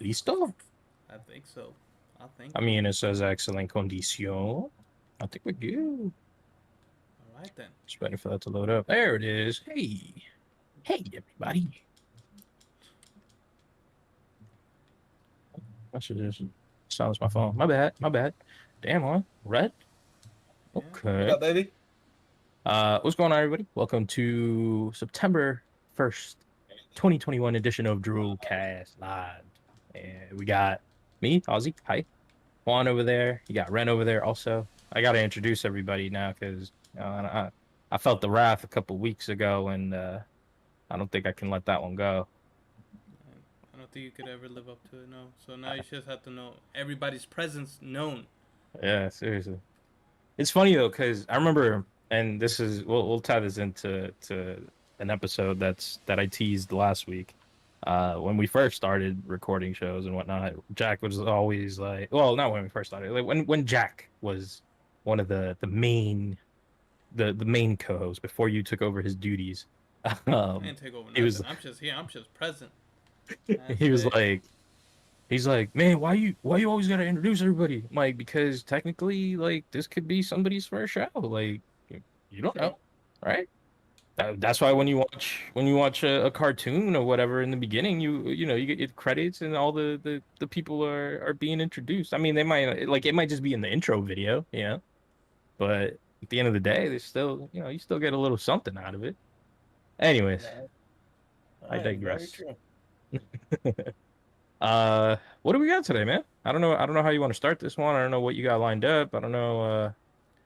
Listo? I think so. I think I we're mean, good. it says excellent condition. I think we're good. All right then. Just waiting for that to load up. There it is. Hey. Hey, everybody. I should just silence my phone. My bad. My bad. Damn, huh? Red? Yeah. What Okay. up, baby? What's going on, everybody? Welcome to September 1st, 2021 edition of DRULcast Live. And we got me, Ozzy. Hi. Juan over there. You got Ren over there also. I got to introduce everybody now because I felt the wrath a couple weeks ago, and I don't think I can let that one go. And I don't think you could ever live up to it. No. So now you just have to know everybody's presence known. Yeah, seriously. It's funny though because I remember, and this is we'll tie this into an episode that I teased last week. When we first started recording shows and whatnot, Jack was always like, well, not when we first started, like when Jack was one of the main co-host before you took over his duties. I Um, didn't take over he was nothing. I'm just here. I'm just present. he That's was it. like he's like, man, why you always gotta introduce everybody? I'm like, because technically, like, this could be somebody's first show. Like, you don't know, True. right? That's why when you watch a cartoon or whatever in the beginning, you get your credits and all the people are being introduced. I mean, they might like it might just be in the intro video, but at the end of the day, there's still you still get a little something out of it. Anyways, All I right, very digress. true. What do we got today, man? I don't know how you want to start this one. I don't know what you got lined up. I don't know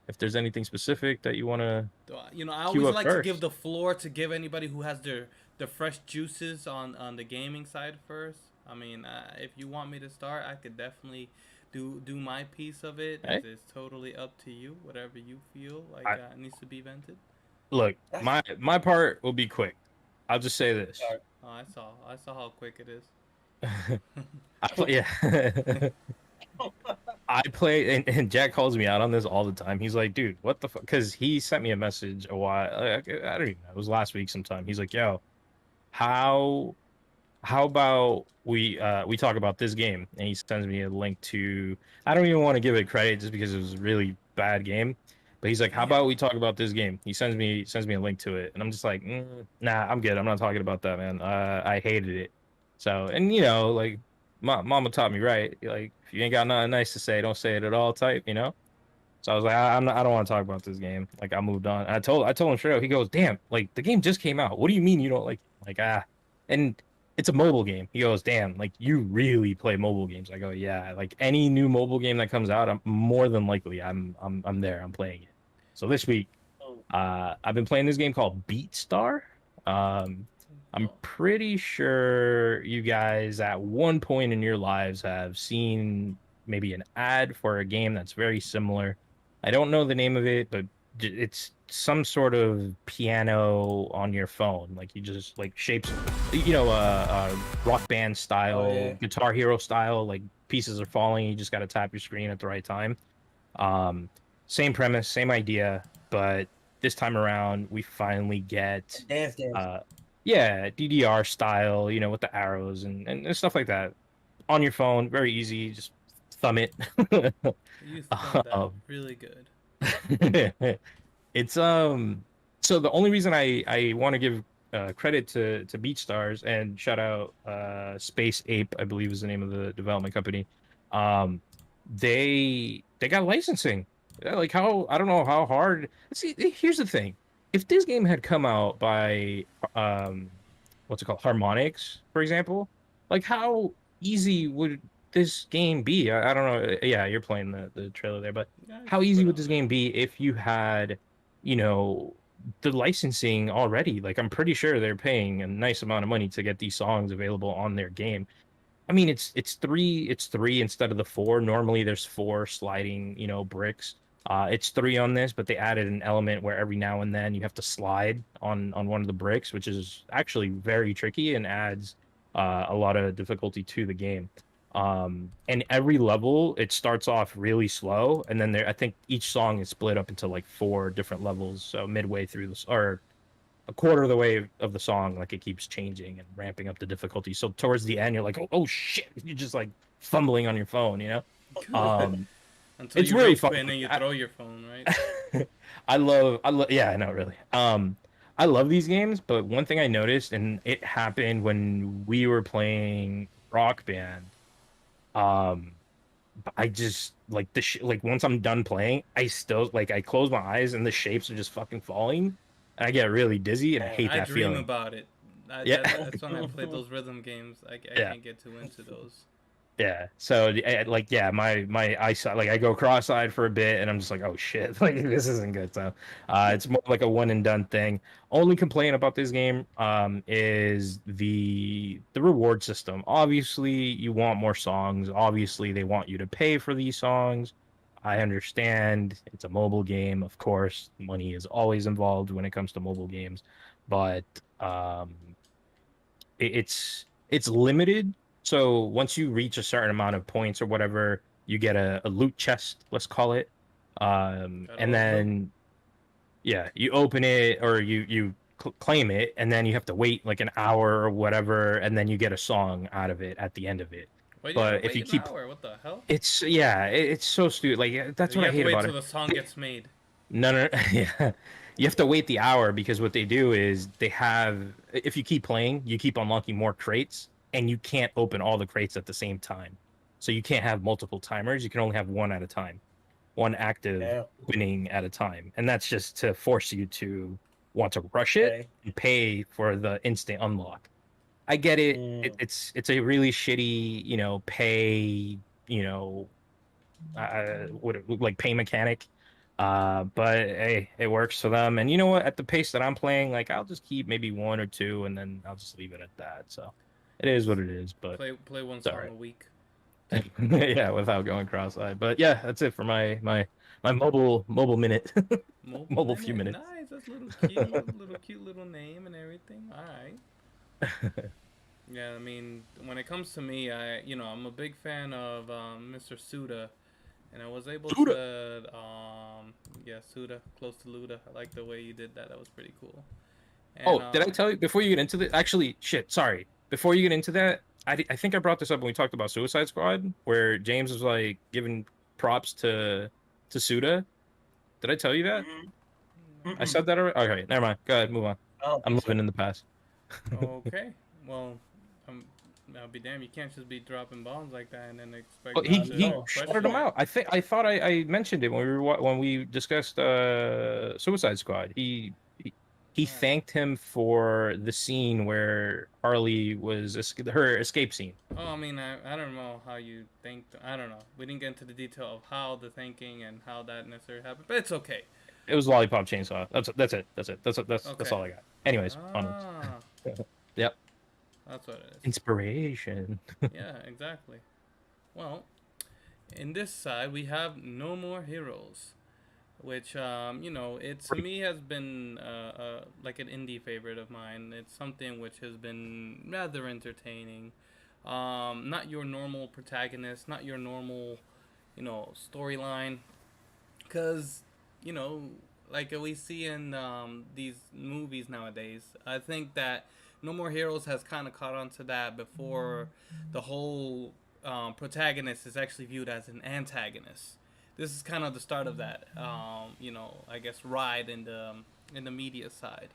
if there's anything specific that you want to I queue always up like to give first. the floor to give anybody who has their fresh juices on the gaming side first. I mean, if you want me to start, I could definitely do my piece of it. Hey, It's totally up to you. Whatever you feel like I needs to be vented. look, That's my part will be quick. I'll just say this. all Oh, I saw how quick it is. I play, yeah. I play, and Jack calls me out on this all the time. He's like, dude, what the fuck? Because he sent me a message a while, I don't even know. It was last week sometime. He's like, yo, how how about we talk about this game? And he sends me a link to, I don't even want to give it credit just because it was a really bad game. But he's like, how Damn. about we talk about this game? He sends me a link to it, and I'm just like, nah, I'm good. I'm not talking about that, man. I hated it. So, and like my mama taught me right. Like, if you ain't got nothing nice to say, don't say it at all. Type. So I was like, I'm not, I don't want to talk about this game. Like, I moved on. I told him straight up. He goes, damn, like the game just came out. What do you mean you don't like it? Like, and it's a mobile game. He goes, damn, like you really play mobile games. I go, yeah, like any new mobile game that comes out, I'm more than likely I'm there. I'm playing it. So this week, right. I've been playing this game called Beatstar. Um, I'm Oh, pretty sure you guys at one point in your lives have seen maybe an ad for a game that's very similar. I don't know the name of it, but it's some sort of piano on your phone. Like you just like shapes, rock band Oh style, yeah. Guitar Hero style. Like pieces are falling. You just got to tap your screen at the right time. Um, Same premise, same idea, but this time around we finally get Dance. uh yeah, DDR style, with the arrows and stuff like that. On your phone, very easy, just thumb it. you thumbed that um, really good. it's so the only reason I want to give credit to BeatStars and shout out Space Ape, I believe is the name of the development company. Um, they got licensing. Yeah, like how I don't know how hard. See, here's the thing: if this game had come out by um, what's it called, Harmonix, for example, like how easy would this game be? I don't know. Yeah, you're playing the trailer there, but Yeah, I how just put easy it would on this there. game be if you had, you know, the licensing already? Like, I'm pretty sure they're paying a nice amount of money to get these songs available on their game. I mean, it's three instead of the four. Normally, there's four sliding, bricks. It's three on this, but they added an element where every now and then you have to slide on one of the bricks, which is actually very tricky and adds a lot of difficulty to the game. And every level it starts off really slow, and then I think each song is split up into like four different levels. So midway through this, or a quarter of the way of the song, like it keeps changing and ramping up the difficulty. So towards the end, you're like, oh shit, you're just like fumbling on your phone, you know. Um, Until it's you really rage fun. quit and then you throw your phone, right? Yeah, I know, really. I love these games, but one thing I noticed, and it happened when we were playing Rock Band, um, I just like like once I'm done playing, I still like I close my eyes and the shapes are just fucking falling, and I get really dizzy, and I hate I that dream feeling. about it. Yeah, That's when I play those rhythm games. I yeah. can't get too into those. Yeah. So like yeah, my eyesight like I go cross-eyed for a bit and I'm just like, oh shit, like this isn't good. So it's more like a one and done thing. Only complaint about this game is the reward system. Obviously, you want more songs. Obviously, they want you to pay for these songs. I understand it's a mobile game, of course. Money is always involved when it comes to mobile games, but um it's limited. So once you reach a certain amount of points or whatever, you get a loot chest, let's call it. Gotta And love loot. then yeah, you open it or you claim it, and then you have to wait like an hour or whatever, and then you get a song out of it at the end of it. Wait, you gotta But if you wait an keep, hour. What the hell? it's yeah, it's so stupid. Like that's You what I have to hate wait about till it. the song gets made. No, no, yeah. You have to wait the hour because what they do is they have, if you keep playing, you keep unlocking more crates and you can't open all the crates at the same time. So you can't have multiple timers. You can only have one at a time, one active Yeah. opening at a time. And that's just to force you to want to rush it Okay. and pay for the instant unlock. I get it. Mm. It's a really shitty, pay, you know, what like pay mechanic. But hey, it works for them. And you know what? At the pace that I'm playing, like I'll just keep maybe one or two, and then I'll just leave it at that. So it is what it is. But Play one it's all song right. a week. Yeah, without going cross-eyed. But yeah, that's it for my mobile minute, Mobile mobile few minute, minutes. nice. That's little cute little name and everything. All right. Yeah, I mean, when it comes to me, I'm a big fan of Mr. Suda, and I was able Suda. to, yeah, Suda, close to Luda. I like the way you did that. That was pretty cool. And Oh, did I tell you before you get into the? Actually, shit. Sorry. Before you get into that, I think I brought this up when we talked about Suicide Squad, where James was like giving props to Suda. Did I tell you that? Mm-mm. I Mm-mm. said that already. Okay, never mind. Go ahead, move on. I don't I'm think living so. in the past. okay, well, um, I'll be damned. You can't just be dropping bombs like that and then Well, expect me he to No, of shouted question him course it. out. I thought I mentioned it when when we discussed Suicide Squad. He All right. thanked him for the scene where Harley was her escape scene. Oh, I mean, I don't know how you think. I don't know. We didn't get into the detail of how the thinking and how that necessarily happened, but it's okay. It was Lollipop Chainsaw. That's Okay. all I got. Anyways, onwards. Ah, Yep. that's what it is. Inspiration. Yeah, exactly. Well, in this side we have No More Heroes, which it to me has been like an indie favorite of mine. It's something which has been rather entertaining. Not your normal protagonist, not your normal, storyline, because you know, like we see in these movies nowadays. I think that No More Heroes has kind of caught on to that before the whole protagonist is actually viewed as an antagonist. This is kind of the start of that. I guess ride in the media side.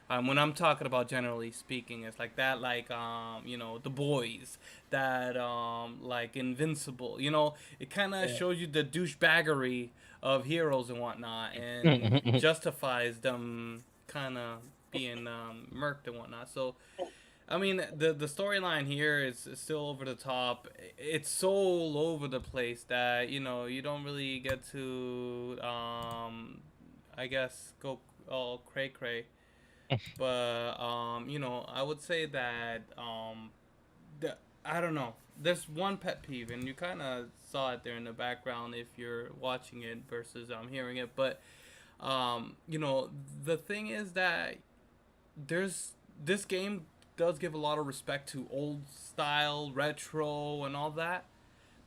When I'm talking about generally speaking, it's like that, like the boys, that like Invincible. It kind of yeah. shows you the douchebaggery of heroes and whatnot, and justifies them kind of being murked and whatnot. So I mean, the storyline here is still over the top. It's so all over the place that you don't really get to I guess go all cray cray. But I would say that I don't know. There's one pet peeve, and you kind of saw it there in the background if you're watching it versus hearing it. But the thing is that there's this game does give a lot of respect to old style, retro, and all that.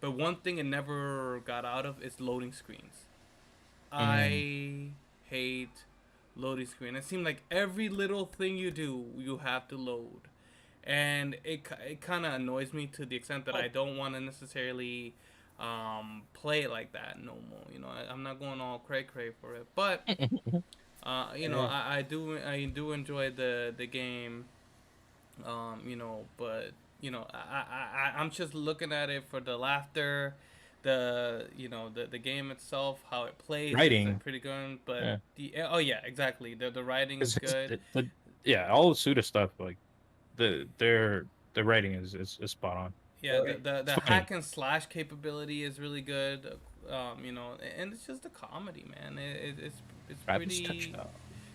But one thing it never got out of is loading screens. Mm. I hate loading screen. It seemed like every little thing you do, you have to load, and it kind of annoys me to the extent that I don't want to necessarily play it like that no more. You know, I'm not going all cray cray for it, but you know, Yeah. I do enjoy the game. You know, but you know, I'm just looking at it for the laughter, the you know the game itself, how it plays is Writing, pretty good. But yeah, the oh yeah, exactly. The writing is good. yeah, all the Suda stuff, like the writing is spot on. Yeah, Story. It's the funny. hack and slash capability is really good. You know, and it's just the comedy, man. It's Travis touchdown.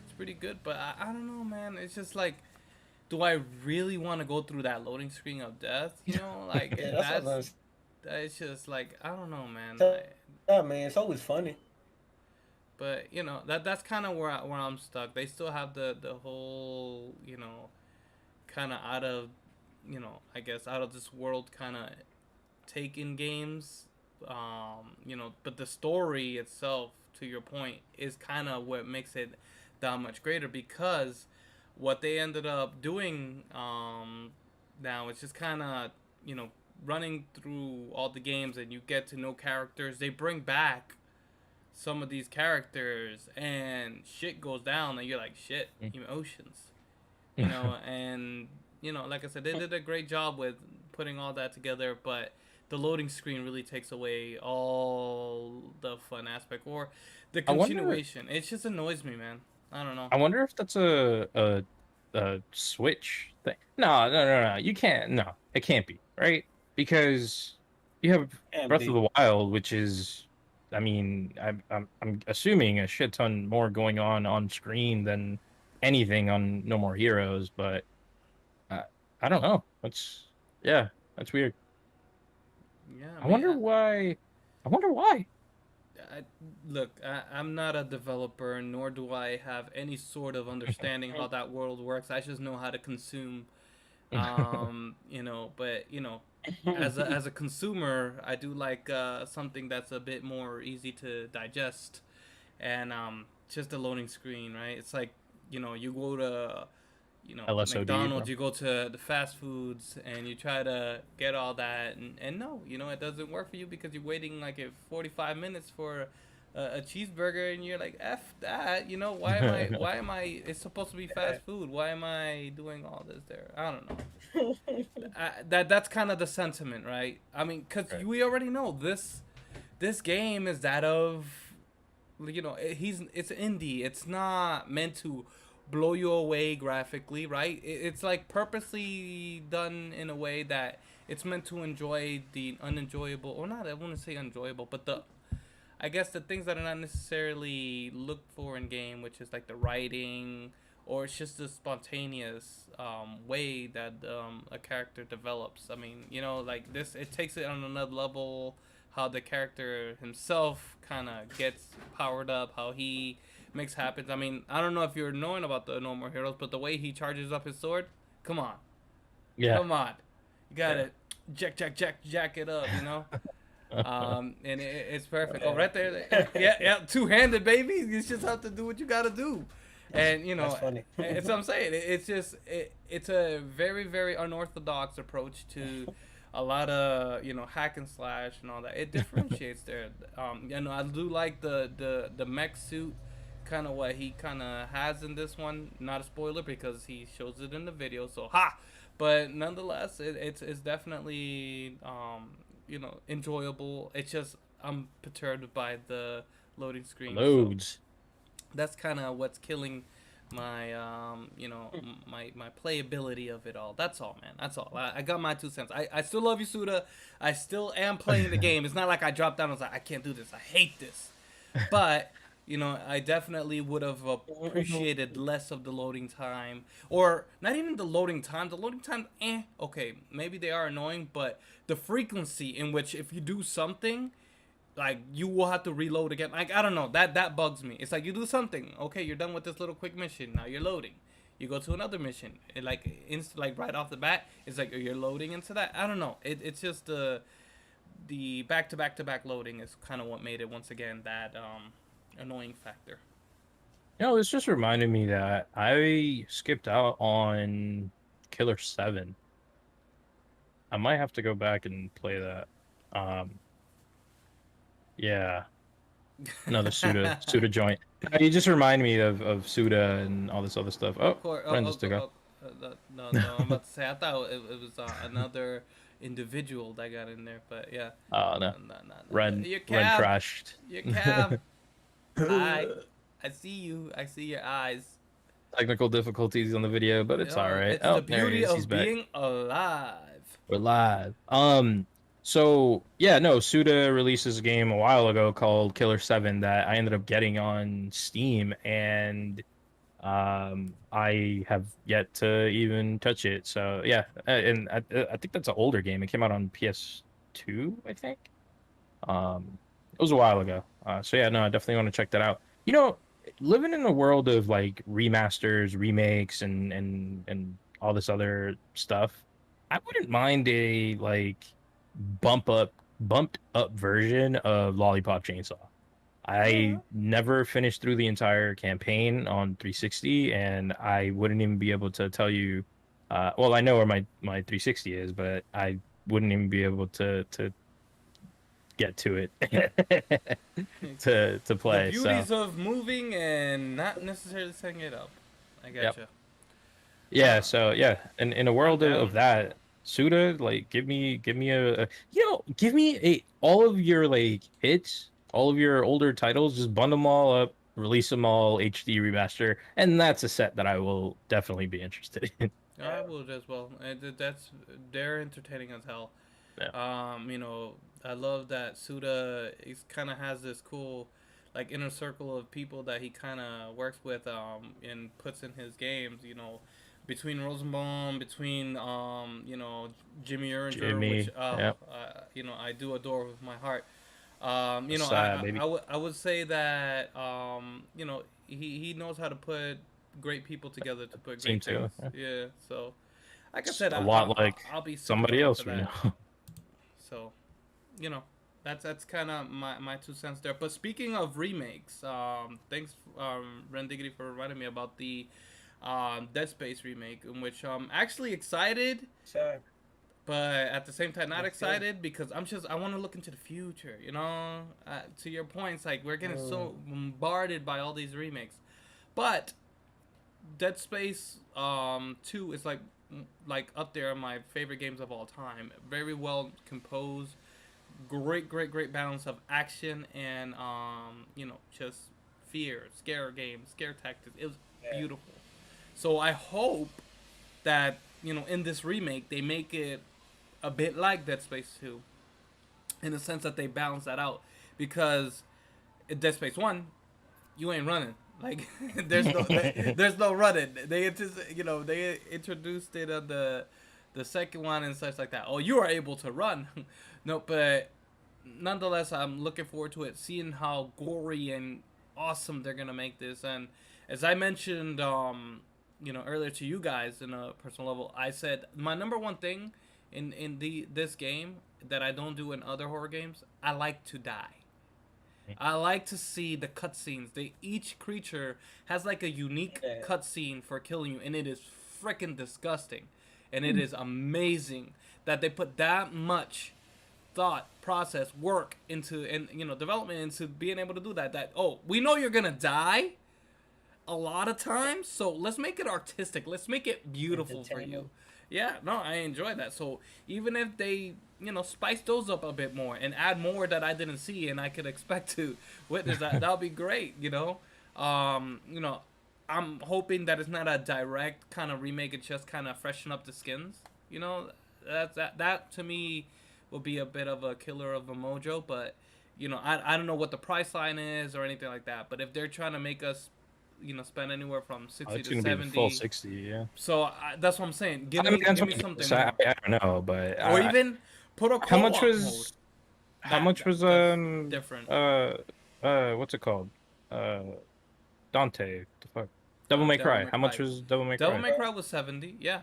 it's pretty good. But I don't know, man. It's just like, do I really want to go through that loading screen of death? You know, like Yeah, that's what I'm that's just like I don't know, man. saying. Yeah, man, it's always funny. But you know that's kind of where I'm stuck. They still have the whole you know kind of out of you know I guess out of this world kind of taken games. You know, but the story itself, to your point, is kind of what makes it that much greater because what they ended up doing now it's just kind of you know running through all the games and you get to know characters. They bring back some of these characters and shit goes down and you're like shit emotions, you know. And you know like I said they did a great job with putting all that together, but the loading screen really takes away all the fun aspect or the I wonder. continuation. It just annoys me, man. I don't know. I wonder if that's a Switch thing. No, no, no, no. You can't. No, it can't be, right? Because you have And Breath of be. the Wild, which is, I mean, I'm assuming a shit ton more going on screen than anything on No More Heroes, but I, I don't know. That's yeah, that's weird. Yeah, I I mean wonder why. I wonder why. I, look, I'm not a developer, nor do I have any sort of understanding how that world works. I just know how to consume, you know. But you know, as a consumer, I do like something that's a bit more easy to digest, and just the loading screen, right? It's like you know, you go to you know LSOD, McDonald's, bro. you go to the fast foods and you try to get all that and no, you know it doesn't work for you because you're waiting like 45 minutes for a cheeseburger and you're like f that, you know, why am I it's supposed to be fast food, why am I doing all this there? I don't know. That's kind of the sentiment, right? I mean because Right. we already know this game is that of you know it's indie, it's not meant to blow you away graphically, right? It's like purposely done in a way that it's meant to enjoy the unenjoyable, or not I wouldn't say enjoyable, but the I guess the things that are not necessarily looked for in game, which is like the writing or it's just the spontaneous way that a character develops. I mean, you know, like this, it takes it on another level. How the character himself kind of gets powered up, how he makes happens. I mean, I don't know if you're knowing about the No More Heroes, but the way he charges up his sword, come on, Yeah. come on, you Yeah. gotta jack it up, you know. And it's perfect. Oh, Yeah. right there. Yeah, two handed, baby. You just have to do what you gotta do. And you That's know, funny. it's what I'm saying. It's just it's a very unorthodox approach to a lot of you know hack and slash and all that. It differentiates there. You know, I do like the mech suit, kind of what he kind of has in this one. Not a spoiler because he shows it in the video. So ha. But nonetheless, it's definitely you know enjoyable. It's just I'm perturbed by the loading screen. So Loads. that's kind of what's killing my you know my playability of it all. That's all, man. That's all. I got my 2 cents. I still love you, Suda. I still am playing the game. It's not like I dropped down and was like I can't do this, I hate this. But you know I definitely would have appreciated less of the loading time, or not even the loading time. The loading time, okay, maybe they are annoying, but the frequency in which if you do something like you will have to reload again. Like I don't know, that bugs me. It's like you do something, okay, you're done with this little quick mission. Now you're loading. You go to another mission. It like like right off the bat, it's like you're loading into that. I don't know. It's just the back to back to back loading is kind of what made it once again that annoying factor. This just reminded me that I skipped out on Killer 7. I might have to go back and play that. Um, yeah, another Suda joint. You just remind me of Suda and all this other stuff. Oh, Of course. friend just took off. No. I'm about to say I thought it was another individual that got in there, but yeah. Oh no, No. Ren Your Ren cab. crashed. Your cab. Hi. I see you. I see your eyes. Technical difficulties on the video, but it's all Yeah, right. it's the Oh, there he beauty is. He's of back. being alive. We're live. So yeah, no, Suda releases a game a while ago called Killer 7 that I ended up getting on Steam, and I have yet to even touch it. So yeah, and I think that's an older game. It came out on PS2, I think. It was a while ago. So yeah, no, I definitely want to check that out. Living in a world of like remasters, remakes, and all this other stuff, I wouldn't mind a like bumped up version of Lollipop Chainsaw. I Yeah. never finished through the entire campaign on 360, and I wouldn't even be able to tell you. Well, I know where my 360 is, but I wouldn't even be able to get to it to The play. So beauties of moving and not necessarily setting it up. I yep. gotcha. Yeah, so yeah, and in a I'm world of down. that, Suda, like give me give me a all of your like hits, all of your older titles, just bundle them all up, release them all HD remaster, and that's a set that I will definitely be interested in. I will as well. That's they're entertaining as hell. Yeah. You know, I love that Suda is kind of has this cool, like inner circle of people that he kind of works with, and puts in his games. You know, between Rosenbaum, between Jimmy Erringer, which Jimmy, yeah, I do adore with my heart. that's sad, baby. I would say that he knows how to put great people together to put Team great two, things. yeah. Yeah, so like I It's said, a lot like I'll be super somebody down for else we that. know. So, you know, that's kind of my 2 cents there. But speaking of remakes, thanks Ren Diggity for reminding me about the Dead Space remake, in which I'm actually excited, So, but at the same time not that's good. excited because I want to look into the future. You know, to your points, like we're getting Mm. so bombarded by all these remakes, but Dead Space 2 is like up there on my favorite games of all time. Very well composed, great balance of action and just scare games, scare tactics. It was Yeah. beautiful. So I hope that in this remake they make it a bit like Dead Space 2 in the sense that they balance that out because in Dead Space 1 you ain't running. Like there's no running. They introduced it on the second one and such like that. Oh, you are able to run. No, but nonetheless, I'm looking forward to it, seeing how gory and awesome they're gonna make this. And as I mentioned, earlier to you guys in a personal level, I said my number one thing in this game that I don't do in other horror games, I like to die. I like to see the cutscenes. Each creature has like a unique Yeah. cutscene for killing you, and it is freaking disgusting, and it is amazing that they put that much thought, process, work into and development into being able to do that. That we know you're gonna die a lot of times, so let's make it artistic. Let's make it beautiful for you. Entertainment. Yeah, no, I enjoy that. So even if they, spice those up a bit more and add more that I didn't see and I could expect to witness that, that'll be great. Um, you know, I'm hoping that it's not a direct kind of remake. It's just kind of freshen up the skins. That to me will be a bit of a killer of a mojo. But I don't know what the price line is or anything like that. But if they're trying to make us spend anywhere from Oh, 60 it's to gonna be the full 70. 60, yeah. So that's what I'm saying. Give I mean, me that's give what me I something guess. more, I don't know, but or even put a how much co-op mode. was how much was That's different. what's it called? Uh Dante, the fuck. Devil May Devil Cry. May How much Cry. was Devil May Devil Cry? May Cry was 70. Yeah.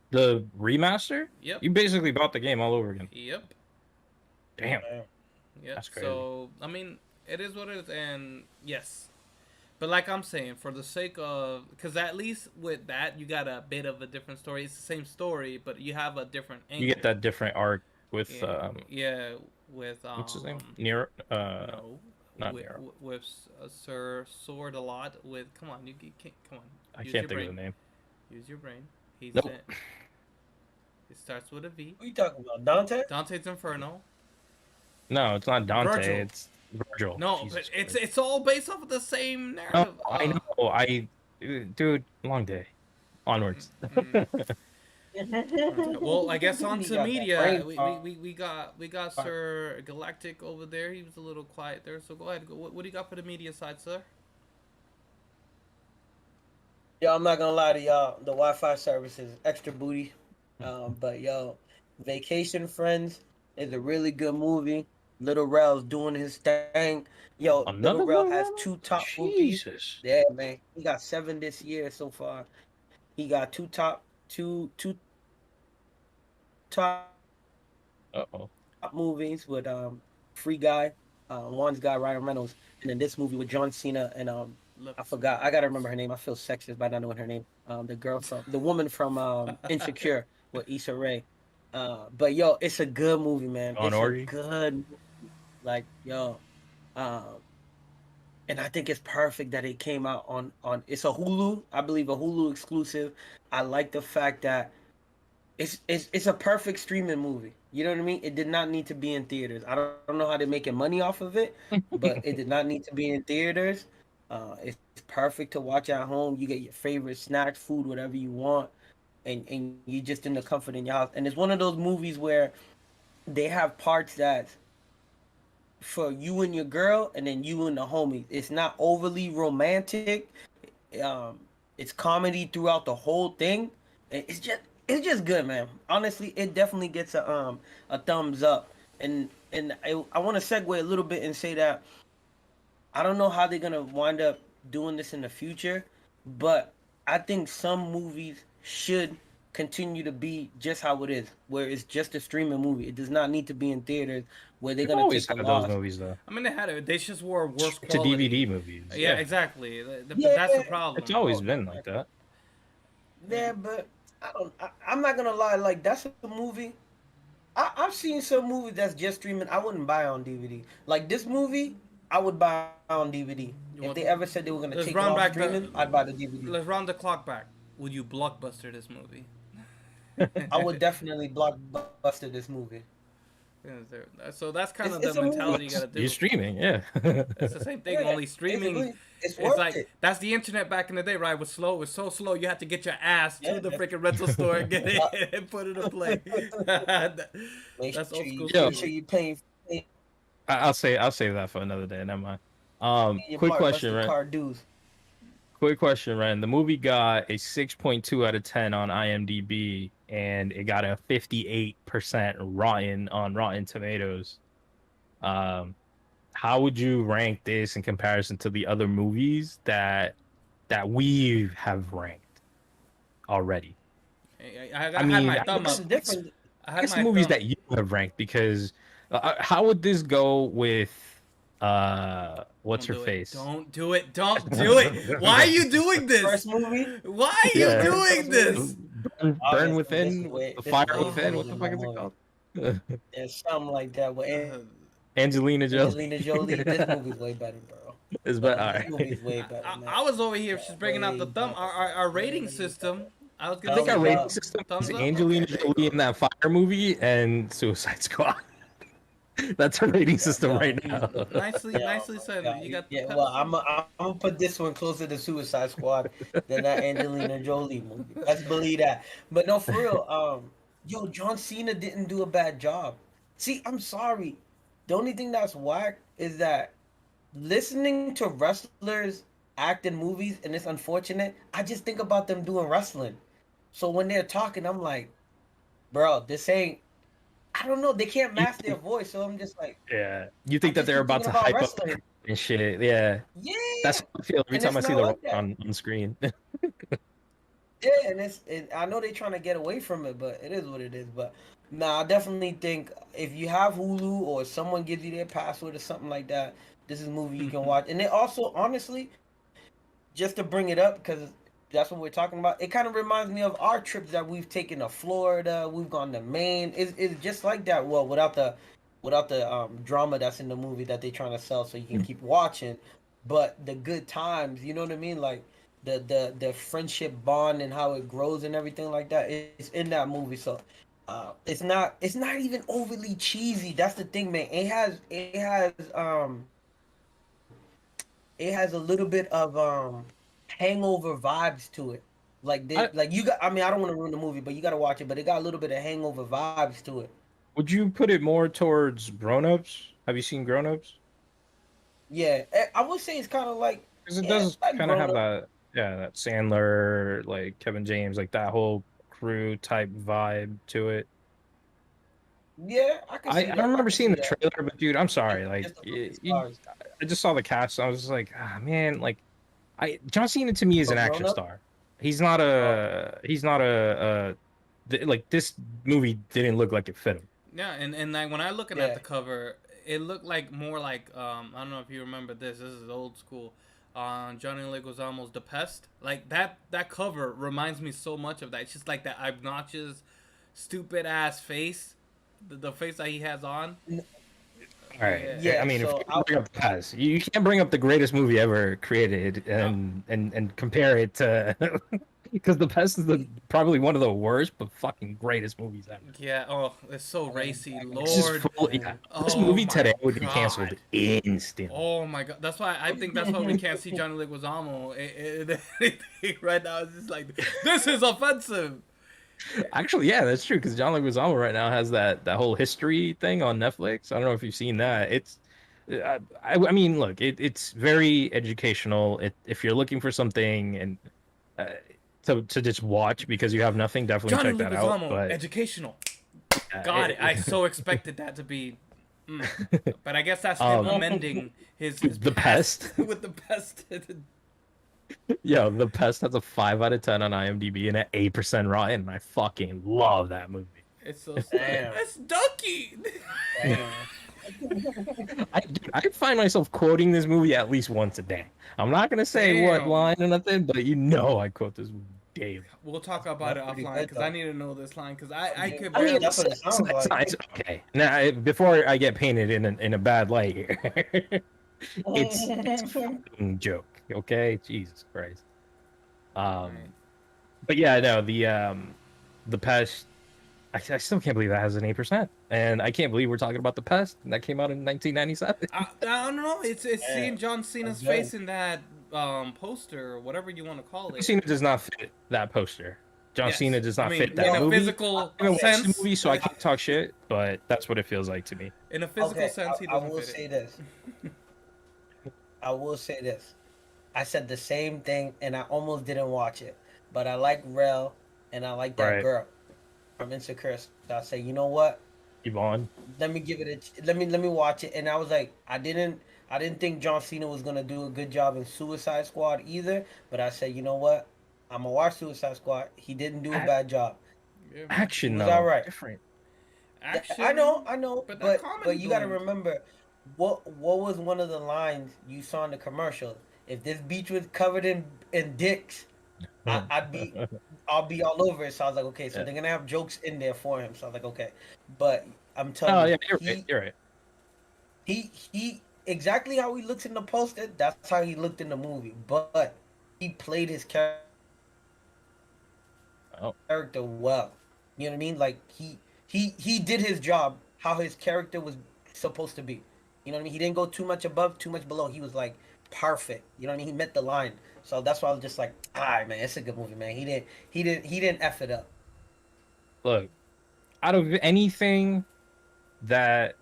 The remaster? Yep. You basically bought the game all over again. Yep. Damn, Yeah. Yep. that's crazy. So I mean, it is what it is, and yes, But like I'm saying, for the sake of, because at least with that, you got a bit of a different story. It's the same story, but you have a different You get angle. that different arc with Yeah, yeah, with what's his name? Nero? no, Not Nero. with Sir Sword a lot. With come on, you can't come on. I Use can't your think of brain. the name. Use your brain. He's Nope. in. It starts with a V. What you talking about, Dante? Dante's Inferno. No, it's not Dante. Virgil. It's Virgil. No, but Jesus it's Christ. it's all based off of the same No, narrative. I know. Dude, long day. Onwards. Mm. Well, I guess on He to got that media. brain We got fart. Sir Galactic over there. He was a little quiet there. So go ahead. What do you got for the media side, sir? Yo, I'm not gonna lie to y'all. The Wi-Fi service is extra booty. But yo, Vacation Friends is a really good movie. Little Rel's doing his thing. Yo, Little Another Rel little has Rama? 2 top movies. Jesus. Yeah, man. He got 7 this year so far. He got two top Uh-oh. movies with Free Guy, one's guy Ryan Reynolds, and then this movie with John Cena and Look, I forgot. I gotta remember her name. I feel sexist by not knowing her name. The woman from Insecure with Issa Rae. But yo, it's a good movie, man. On It's a Orgy? good movie. Like yo, um, and I think it's perfect that it came out on. It's a Hulu, I believe, a Hulu exclusive. I like the fact that it's a perfect streaming movie. You know what I mean? It did not need to be in theaters. I don't know how they're making money off of it, but it did not need to be in theaters. It's perfect to watch at home. You get your favorite snacks, food, whatever you want, and you just in the comfort in your house. And it's one of those movies where they have parts that for you and your girl, and then you and the homie. It's not overly romantic. Um, it's comedy throughout the whole thing. It's just good, man. Honestly, it definitely gets a thumbs up. And I want to segue a little bit and say that I don't know how they're gonna wind up doing this in the future, but I think some movies should continue to be just how it is, where it's just a streaming movie. It does not need to be in theaters where they're They've gonna always take a had those loss. movies, though. I mean, they had it. They just were worse To quality. DVD movies. Yeah, Yeah. exactly. But Yeah, that's the problem. It's always been like that. yeah, but I'm not gonna lie. Like that's a movie. I've seen some movies that's just streaming. I wouldn't buy on DVD. Like this movie, I would buy on DVD. You If want- they ever said they were gonna Let's take it run off back streaming, I'd buy the DVD. Let's round the clock back. Would you blockbuster this movie? I would definitely blockbuster this movie. So that's kind of It's the a movie. mentality you gotta do. You're streaming, yeah. It's the same thing. Yeah, Only streaming. basically, it's It's worth like it. that's the internet back in the day, right? It was slow. It was so slow. You had to get your ass Yeah, to the that's- freaking rental store and get it and put it in play. Make That's sure old you, school. Yo. make sure you pay I'll save that for another day. Never mind. your Quick question, blockbuster right? card dues. Quick question, Ren. The movie got a 6.2 out of 10 on IMDb, and it got a 58% rotten on Rotten Tomatoes. How would you rank this in comparison to the other movies that we have ranked already? I I mean, had my I thumb This up. is different. I had It's my the movies thumb. that you have ranked because how would this go with what's her Don't do it. face? Don't do it. Don't do it. Why are you doing this? First movie. Why are you Yeah. doing this? Burn Obviously, Within, this is way- the this Fire is way Within. better What the than fuck that is it movie. called? There's something like that with Angelina Jolie. Angelina Jolie. This movie's way better, bro. Is No, but all this right. movie's way better. Man. I was over here. She's bringing out the Way thumb. better. Our rating system. I was I gonna think say our Thumbs rating up. system Thumbs is up? Angelina Okay. Jolie in that Fire movie and Suicide Squad. That's our rating system no, right now. Nicely, Yeah, nicely said. yeah, You got the yeah. pep. Well, I'm gonna put this one closer to Suicide Squad than that Angelina Jolie movie. Let's believe that. But no, for real. Yo, John Cena didn't do a bad job. See, I'm sorry. The only thing that's whack is that listening to wrestlers act in movies, and it's unfortunate. I just think about them doing wrestling. So when they're talking, I'm like, bro, this ain't. I don't know. They can't match their voice, so I'm just like, Yeah. You think I that they're just keep about to thinking hype about up wrestling. and shit. Yeah. Yeah, That's how I feel every And time I it's see not the like Rock that. on screen. yeah, and I know they're trying to get away from it, but it is what it is. But nah, I definitely think if you have Hulu or someone gives you their password or something like that, this is a movie you can watch. And it also, honestly, just to bring it up because that's what we're talking about. It kind of reminds me of our trips that we've taken to Florida. We've gone to Maine. It's just like that. Well, without the drama that's in the movie that they're trying to sell, so you can keep watching. But the good times, you know what I mean? Like the friendship bond and how it grows and everything like that. It's in that movie. So it's not even overly cheesy. That's the thing, man. It has a little bit of hangover vibes to it. I, Like you got I mean I don't want to ruin the movie, but you got to watch it, but it got a little bit of hangover vibes to it. would you put it more towards Grown Ups? Have you seen Grown Ups? Yeah, I would say it's kind of like Because it yeah, does like kind of grown have up. that, yeah, that Sandler, like Kevin James, like that whole crew type vibe to it. Yeah, I can see I that. I remember can seeing see the that. trailer, but dude, I'm sorry. Like, Just to look at stars. I just saw the cast. And I was just like, ah, man, like, John Cena to me is Oh, an grown action up. star. Oh, He's not like this movie didn't look like it fit him. Yeah, and like when I looking at yeah. the cover, it looked like more like I don't know if you remember this. This is old school. Johnny Leguizamo's The Pest. Like that cover reminds me so much of that. It's just like that obnoxious, stupid ass face, the face that he has on. All right. Yeah. I Yeah. mean, if So you bring up the past, you can't bring up the greatest movie ever created No. and compare it to because the pest is the probably one of the worst but fucking greatest movies ever. Yeah. Oh, it's so racy. It's just Lord. full. Yeah, this Oh movie my today would be canceled God. instantly. Oh my God. That's why I think that's why we can't see Johnny Leguizamo anything right now. It's just like this is offensive. Actually, yeah, that's true because John Leguizamo right now has that whole history thing on Netflix. I don't know if you've seen that. I mean, look, it's very educational. If you're looking for something and uh, to just watch because you have nothing, definitely Johnny check that out. Leguizamo, But educational. Got it. I it, so expected that to be. But I guess that's him um, amending his the past pest, with the past. yo, the pest has a 5 out of 10 on IMDb and an 8% Rotten. And I fucking love that movie. It's so sad. damn. That's Ducky. Damn. I find myself quoting this movie at least once a day. I'm not gonna say what Damn. line or nothing, but you know I quote this movie daily. We'll talk about it That's pretty offline good because I though. need to know this line because I could I mean, barely. That's what it sounds like. okay. Now, before I get painted in a bad light here, it's a fucking joke. Okay, Jesus Christ. Um, Right. but yeah, no, the pest. I still can't believe that has an 8%, and I can't believe we're talking about the pest and that came out in 1997. I don't know. It's Yeah, seeing John that's Cena's good. face in that poster or whatever you want to call John it. Cena does not fit that poster. John Yes, Cena does I not mean fit in that a No, movie. physical I haven't watched the sense. movie, so I can't talk shit, but that's what it feels like to me. In a physical okay, sense, he I doesn't will fit say it. this. I will say this. I said the same thing, and I almost didn't watch it, but I like Rel, and I like that Right, girl from Insecure. So I say, you know what? Yvonne. Let me give it let me watch it. And I was like, I didn't think John Cena was gonna do a good job in Suicide Squad either. But I said, you know what? I'm gonna watch Suicide Squad. He didn't do a A- bad job. Yeah. He Action was all though, right. different. Yeah, Action, I know, but that comedy but you got to blend. remember what was one of the lines you saw in the commercial? If this beach was covered in dicks, yeah, I'd be I'll be all over it. So I was like, okay, so they're gonna have jokes in there for him. So I was like, okay, but I'm telling oh you, yeah, you're right. You're right. he exactly how he looks in the poster. That's how he looked in the movie, but he played his Oh, character well. You know what I mean? Like he did his job how his character was supposed to be. You know what I mean? He didn't go too much above, too much below. He was like perfect. You know what I mean? He met the line. So that's why I was just like, all right, man, it's a good movie, man. He didn't f it up. look, out of anything that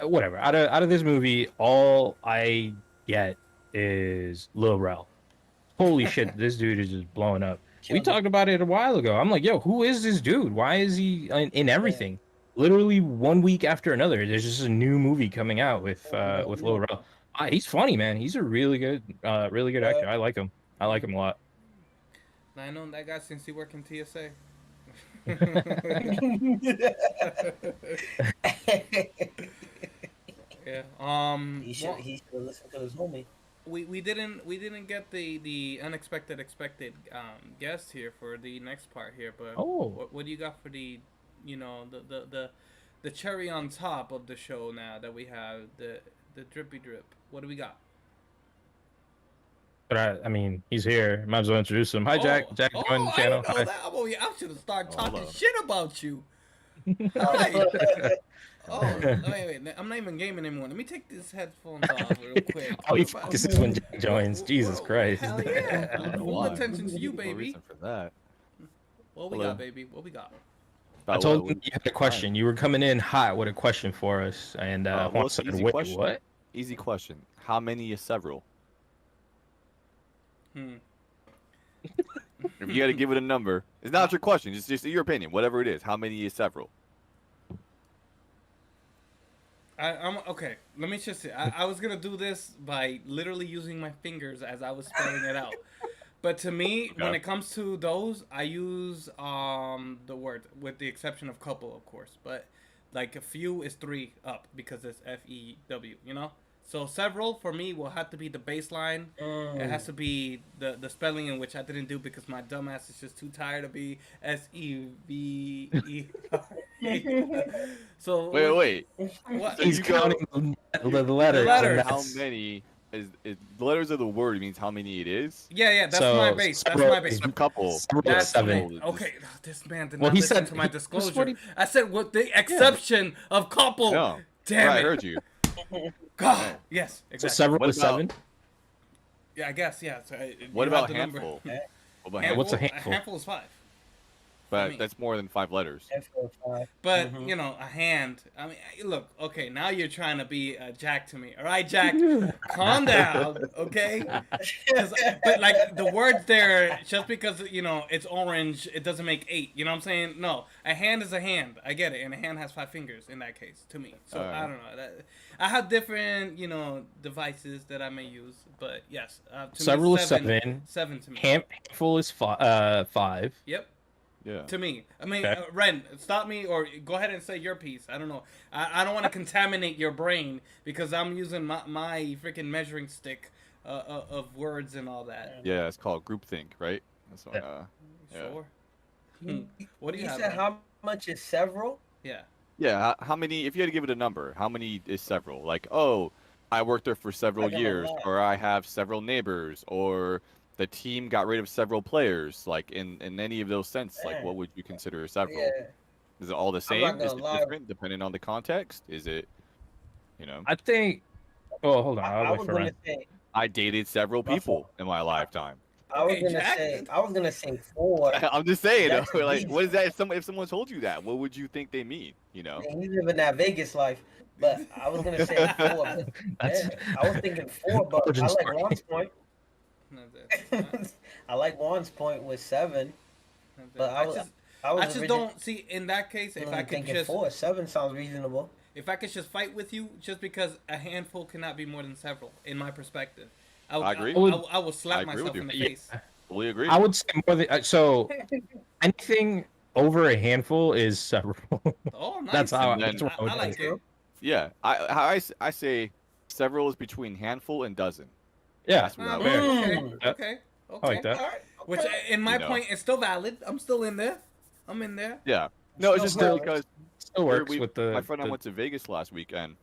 whatever out of this movie, all I get is Lil Rel. Holy shit, this dude is just blowing up. We Killed it. talked about it a while ago. I'm like, yo, who is this dude? Why is he in Yeah. everything? Literally one week after another, there's just a new movie coming out with Lil Rel. He's funny, man. He's a really good actor. I like him. I like him a lot. I known that guy since he worked in TSA. Yeah. He Well, should listen to his homie. we didn't get the unexpected expected guest here for the next part here, but Oh. what do you got for the, you know, the cherry on top of the show now that we have the drippy drip? What do we got? But I mean, he's here. Might as well introduce him. Hi, Jack. Jack joined the I channel. didn't know Hi. that. Oh, yeah, I should have started talking hello. shit about you. Hi. Oh, wait. I'm not even gaming anymore. Let me take these headphones off real quick. Oh, he focuses when Jack joins. Jesus Christ. Hell yeah. I don't know Full why. attention to you, No baby. reason for that. What we Hello. got, baby? What we got? I told him you had a question. You were coming in hot with a question for us, and well, Juan it's said, an easy "Wait, question. what?" Easy question. How many is several? If you had to give it a number, it's not your question. It's just your opinion. Whatever it is. How many is several? I'm okay. Let me just say, I was gonna do this by literally using my fingers as I was spelling it out. But to me, when Okay. it comes to those, I use the word, with the exception of couple, of course. But like a few is 3 up because it's FEW, you know. So several for me will have to be the baseline. It has to be the spelling, in which I didn't do because my dumbass is just too tired to be SEVE. So Wait. what? So He's you go- counting the letters. The letters. and How that's- many is the letters of the word means how many it is? Yeah, that's So, my base. That's several my base. It's a couple. Several Yeah, is 7. several is Okay, this man did Well, not he listen said- to my he- that's what disclosure. he- I said with the exception of couple. No. Damn Right, I it. heard you. God. Yes, So exactly. several What is about- 7. Yeah, I guess. Yeah. So, What you about have the number. handful? What about Handful? What's a handful? A handful is 5. But I mean- that's more than 5 letters. But Mhm. you know, a hand. I mean, look. Okay, now you're trying to be Jack to me. All right, Jack, calm down. Okay. But like the words there, just because you know it's orange, it doesn't make 8. You know what I'm saying? No, a hand is a hand. I get it, and a hand has 5 fingers in that case to me. So I don't know. I have different devices that I may use, but yes, to Several me, is 7. 7 to me. Handful is 5. Yep. Yeah. To me, I mean, Okay. Ren, stop me or go ahead and say your piece. I don't know. I don't want to contaminate your brain because I'm using my freaking measuring stick of words and all that. Yeah, it's called groupthink, right? That's what, yeah. Sure. What do you You have? said Ren? how much is several? Yeah. Yeah, how many, if you had to give it a number, how many is several? Like, oh, I worked there for several Like, I'm a years, lot. or I have several neighbors, or the team got rid of several players. Like, in any of those sense, like, Yeah. what would you consider several? Yeah. Is it all the I'm same? not Is gonna it lie. different depending on the context? Is it, I think. Oh, hold on. I I'll wait was for gonna Ren. say. I dated several My people fault. in my lifetime. I was Okay, gonna Jack. say. I was gonna say 4. I'm just saying, That's like, easy. what is that? If someone told you that, what would you think they mean? You know? Man, he's living that Vegas life. But I was gonna say 4. But, That's- yeah, I was thinking 4, but I Origin like story. Juan's point. That's it. I like Juan's point with 7. That's it. But I was just don't see in that case if I could thinking just 4. 7 sounds reasonable. if I could just fight with you just because a handful cannot be more than several in my perspective. I agree. I will slap I agree myself with in the you. face. Fully agree. I would say more than so. Anything over a handful is several. Oh, nice. That's how. And then- That's what I would I like say. it. Yeah, I say several is between handful and dozen. Yeah. That's what I Ah, would fair. say. okay, Yeah. okay, okay. I like that. All right. Which, okay. in my You know. point, is still valid. I'm still in there. I'm in there. Yeah. No, it's just Still because Still works we- with the. my friend I the- went to Vegas last weekend,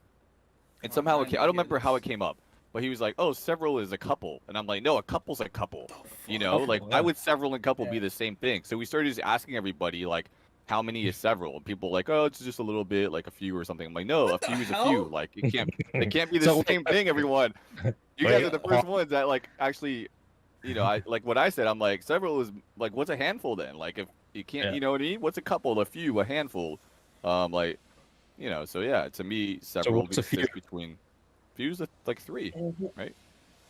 and Oh, somehow my it came, I don't remember how it goodness. came up, but he was like, "Oh, several is a couple," and I'm like, "No, a couple's a couple." You know, Couple, like yeah. why would several and couple be Yeah. the same thing? So we started just asking everybody like, how many is several? And people were like, "Oh, it's just a little bit, like a few or something." I'm like, "No, What a the few is a hell? few. Like it can't be the So, same thing, everyone." You Wait, guys are the first ones that like actually, you know, I like what I said. I'm like, several is like, what's a handful then? Like if you can't, Yeah. you know what I mean? What's a couple? A few, a handful. Like, you know, so yeah, to me, several what's a few? exists between fews like 3.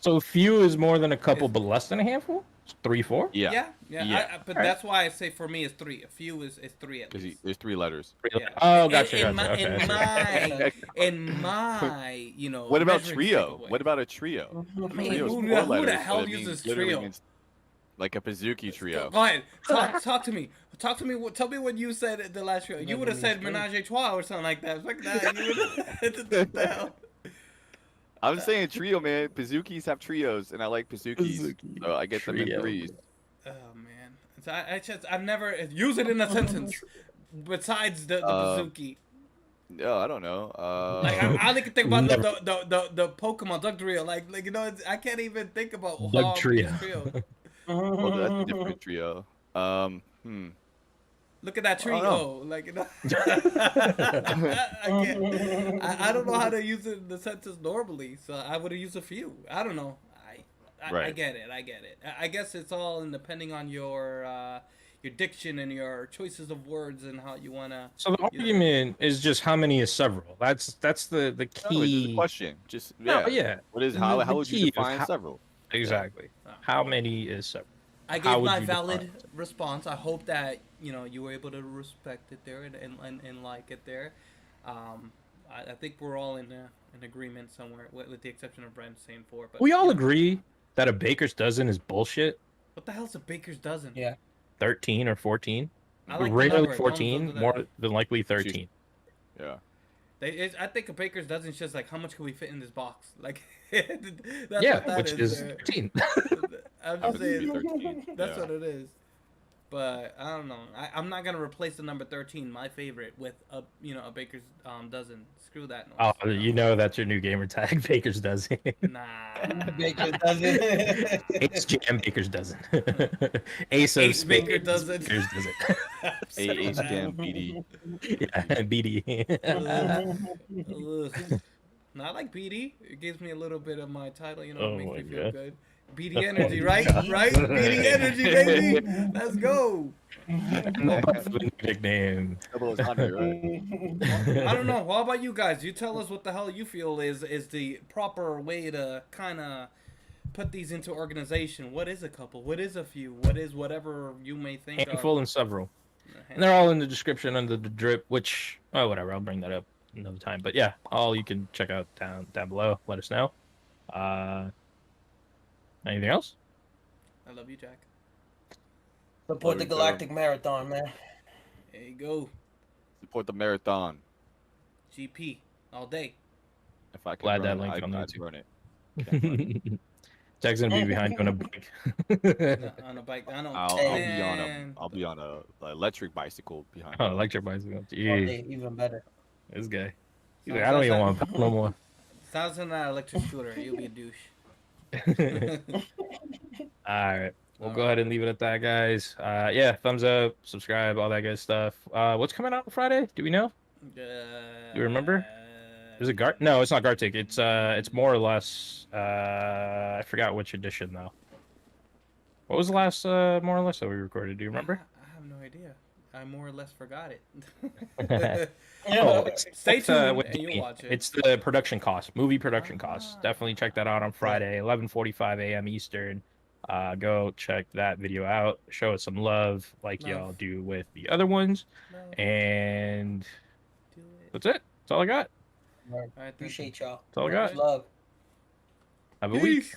So few is more than a couple, but less than a handful. 3, 4. Yeah, Yeah. But Alright. that's why I say for me it's 3. A few is 3 at because least. there's 3 letters. Yeah. Oh, gotcha. In my, gotcha. Okay. in my, you know. What about measuring trio? stick away. What about a trio? I mean, Trio's who 4 the letters, hell but it means- uses literally trio? means like a Pizookie trio. Go ahead. Talk to me. Talk to me. Tell me what you said at the last show. You would have said means menage a trois or something like that. Fuck that. You would have. I'm saying trio, man. Pizookies have trios, and I like Pizookies, so I get them in Trio. threes. Oh man, so I've never use it in a sentence. Besides the bazooki. No, I don't know. Like I only can think about Never. the Pokemon Dugtrio. Like you know, I can't even think about Doug Trio. Well, that's a different trio. Look at that I don't trio. Like you know, I don't know how to use it in the sentence normally, so I would have used a few. I don't know. I Right. get it. I guess it's all in depending on your diction and your choices of words and how you wanna. So the argument is just how many is several. That's the No, it's just a key. question. Just No, yeah. What is The- how the would key you is define how- several? Exactly. Yeah. How many is several? I How gave would my you valid define it? response. I hope that you were able to respect it there and like it there. I think we're all in agreement somewhere, with the exception of Brent saying 4. But We all agree that a baker's dozen is bullshit. what the hell's a baker's dozen? Yeah. 13 or 14. I like the Rarely number. Don't 14, do that. more than likely 13. Yeah. I think a baker's dozen is just like how much can we fit in this box? Like that's Yeah, what that which is there. 13. I'm Happens just to be saying 13. that's Yeah. what it is. But I don't know. I'm not gonna replace the number 13, my favorite, with a baker's dozen. Screw that noise. Oh, you know that's your new gamer tag, Baker's Dozen. Nah. Baker's dozen. Ace Jam Baker's Dozen. Ace of Ace Baker Spades Dozen. Baker's Dozen. Ace Jam BD. Yeah, BD. Ugh. No, I like BD. It gives me a little bit of my title, Oh it makes my me feel God. good. BD Oh energy, my right? God. Right? BD energy, baby. Let's go. Nickname. Double as 100, right? I don't know. How about you guys? You tell us what the hell you feel is the proper way to kind of put these into organization. What is a couple? What is a few? What is whatever you may think Handful of? and several. And they're all in the description under the drip, which, oh, whatever, I'll bring that up another time. But yeah, all you can check out down below. Let us know. Anything else? I love you, Jack. Support the Galactic Marathon, man. There you go. Support the marathon. GP all day. If I could Glad that run, link's on I'd YouTube. run it. Can't run it. Jack's gonna be behind you on a bike. On a bike. I don't. I'll be on a electric bicycle behind. Oh, electric bicycle. All Jeez, day, even better. this guy. He's like, I don't even want to pedal no more. Sounds like that electric scooter. You'll be a douche. All right. We'll go ahead and leave it at that, guys. Yeah, thumbs up, subscribe, all that good stuff. What's coming out on Friday? Do we know? Do you remember? Is it Gar? No, it's not Gartic. It's more or less. I forgot which edition though. What was the last more or less that we recorded? Do you remember? I have no idea. I more or less forgot it. Oh, Stay tuned with and you'll Demi. watch it. It's the production cost, movie production cost. Definitely check that out on Friday, 11:45 a.m. Eastern. Go check that video out. Show us some love, like y'all do with the other ones. And Do it. that's it. That's all I got. Right. All right, Appreciate y'all. That's all I got. Love. Have a week. Peace.